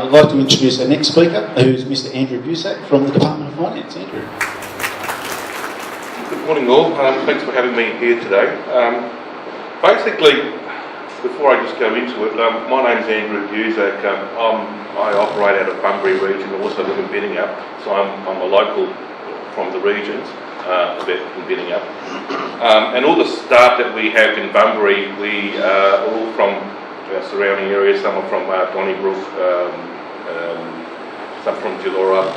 I'd like to introduce our next speaker, who's Mr. Andrew Buczak from the Department of Finance. Andrew. Good morning all, thanks for having me here today. Basically, before I just go into it, my name's Andrew Buczak. I operate out of Bunbury region, I also live in Manjimup, so I'm a local from the regions, a bit in Manjimup. And all the staff that we have in Bunbury, we are all from surrounding areas. Some are from Donnybrook, some from Gillora,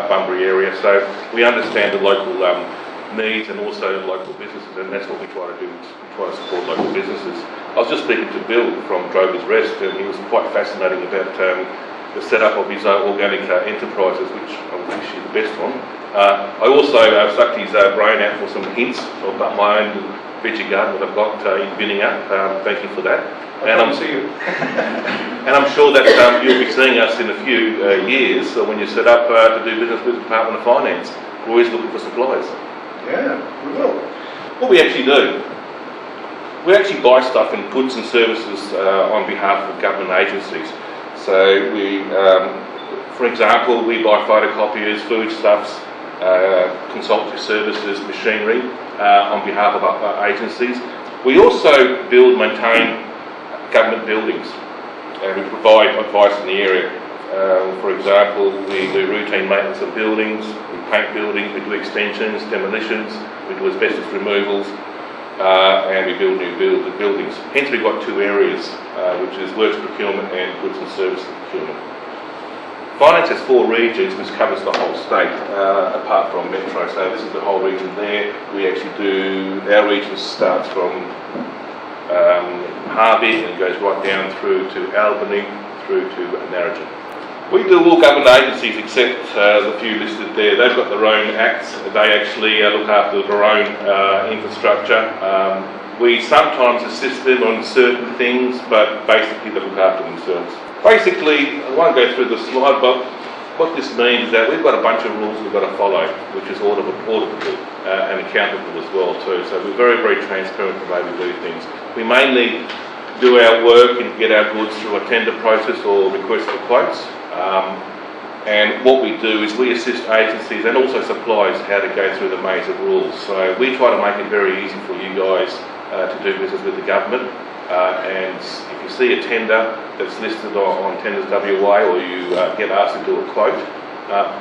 Bunbury area, so we understand the local needs and also local businesses, and that's what we try to do, we try to support local businesses. I was just speaking to Bill from Drover's Rest, and he was quite fascinating about the setup of his organic enterprises, which I wish you the best on. I also sucked his brain out for some hints about my own veggie garden that I've got in Buczak. Thank you for that. And I'm sure that you'll be seeing us in a few years, so when you set up to do business with the Department of Finance. We're always looking for suppliers. Yeah, we will. What we actually do, we actually buy stuff and goods and services on behalf of government agencies. So we, for example, we buy photocopiers, foodstuffs, consultancy services, machinery on behalf of our agencies. We also build, maintain government buildings, and we provide advice in the area. For example, we do routine maintenance of buildings, we paint buildings, we do extensions, demolitions, we do asbestos removals, and we build new buildings. Hence we've got two areas, which is works procurement and goods and services procurement. Finance has 4 regions, which covers the whole state, apart from Metro. So this is the whole region there. We actually do, our region starts from Harvey and goes right down through to Albany, through to Narrogin. We do all government agencies except the few listed there. They've got their own acts. They actually look after their own infrastructure. We sometimes assist them on certain things, but basically they look after themselves. Basically, I won't go through the slide, but what this means is that we've got a bunch of rules we've got to follow, which is auditable and accountable as well too. So we're very, very transparent in the way we do things. We mainly do our work and get our goods through a tender process or request for quotes. And what we do is we assist agencies and also suppliers how to go through the major rules. So we try to make it very easy for you guys to do business with the government. And if you see a tender that's listed on Tenders WA, or you get asked to do a quote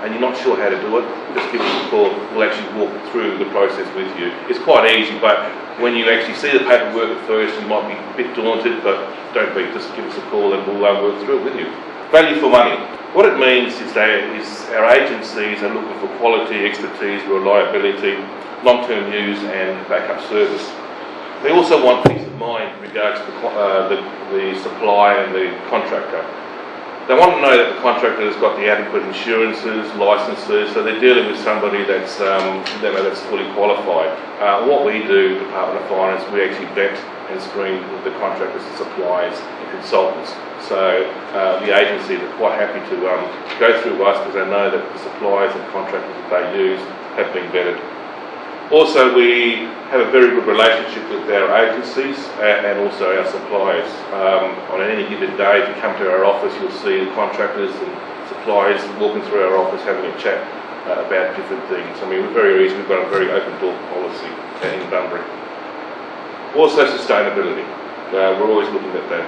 and you're not sure how to do it, just give us a call. We'll actually walk through the process with you. It's quite easy, but when you actually see the paperwork at first, you might be a bit daunted, but don't be. Just give us a call and we'll work through it with you. Value for money. What it means is our agencies are looking for quality, expertise, reliability, long-term use and backup service. They also want peace of mind in regards to the supply and the contractor. They want to know that the contractor has got the adequate insurances, licences, so they're dealing with somebody that's fully qualified. What we do, Department of Finance, we actually vet and screen the contractors and suppliers and consultants. So the agencies are quite happy to go through us because they know that the suppliers and contractors that they use have been vetted. Also, we have a very good relationship with our agencies and also our suppliers. On any given day, if you come to our office, you'll see the contractors and suppliers walking through our office having a chat about different things. I mean, we're very easy. We've got a very open door policy in Bunbury. Also, sustainability. We're always looking at that.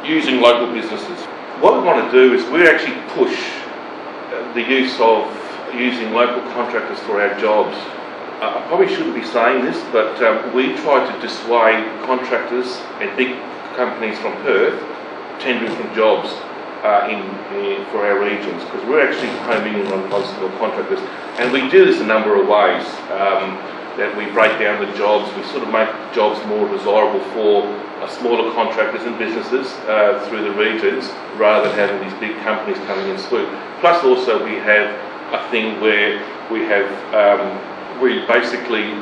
Using local businesses. What we want to do is we actually push the use of using local contractors for our jobs. I probably shouldn't be saying this, but we try to dissuade contractors and big companies from Perth tendering for jobs for our regions, because we're actually homing in on contractors, and we do this a number of ways. That we break down the jobs, we sort of make jobs more desirable for smaller contractors and businesses through the regions, rather than having these big companies coming in swoop. Plus also we have a thing where we basically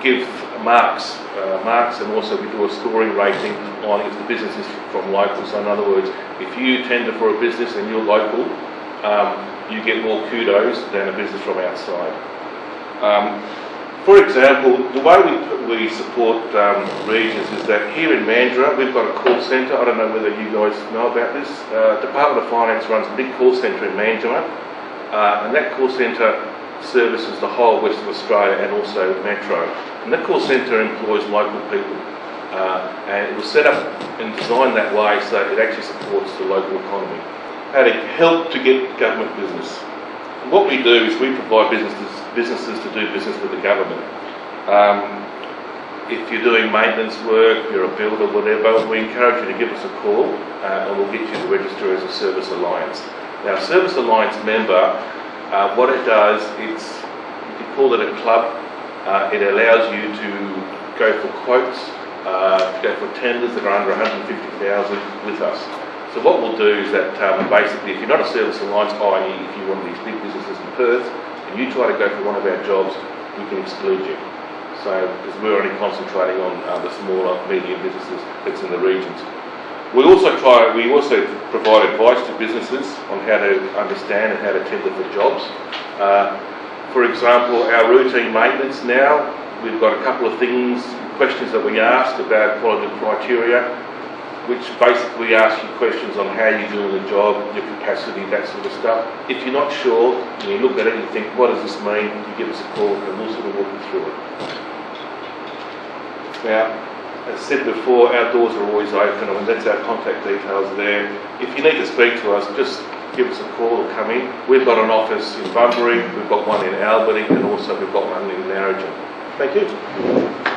give marks and also we do a scoring rating on if the business is from local. So in other words, if you tender for a business and you're local, you get more kudos than a business from outside. For example, the way we support regions is that here in Manjimup we've got a call centre. I don't know whether you guys know about this. Department of Finance runs a big call centre in Manjimup, and that call centre services the whole Western Australia and also Metro. And that call centre employs local people, and it was set up and designed that way so it actually supports the local economy. How to help to get government business. And what we do is we provide businesses to do business with the government. If you're doing maintenance work, you're a builder, whatever, we encourage you to give us a call and we'll get you to register as a Service Alliance. Now, a Service Alliance member, what it does, you can call it a club. It allows you to go for quotes, to go for tenders that are under 150,000 with us. So what we'll do is that basically, if you're not a Service Alliance, i.e. if you're one of these big businesses in Perth, and you try to go for one of our jobs, we can exclude you. So, because we're only concentrating on the smaller, medium businesses that's in the regions. We also provide advice to businesses on how to understand and how to tender for jobs. For example, our routine maintenance now, we've got a couple of questions that we ask about quality criteria, which basically ask you questions on how you're doing the job, your capacity, that sort of stuff. If you're not sure, you look at it and you think, what does this mean? You give us a call and we'll sort of walk you through it. Now, as I said before, our doors are always open, and that's our contact details there. If you need to speak to us, just give us a call or come in. We've got an office in Bunbury, we've got one in Albany, and also we've got one in Narrogin. Thank you.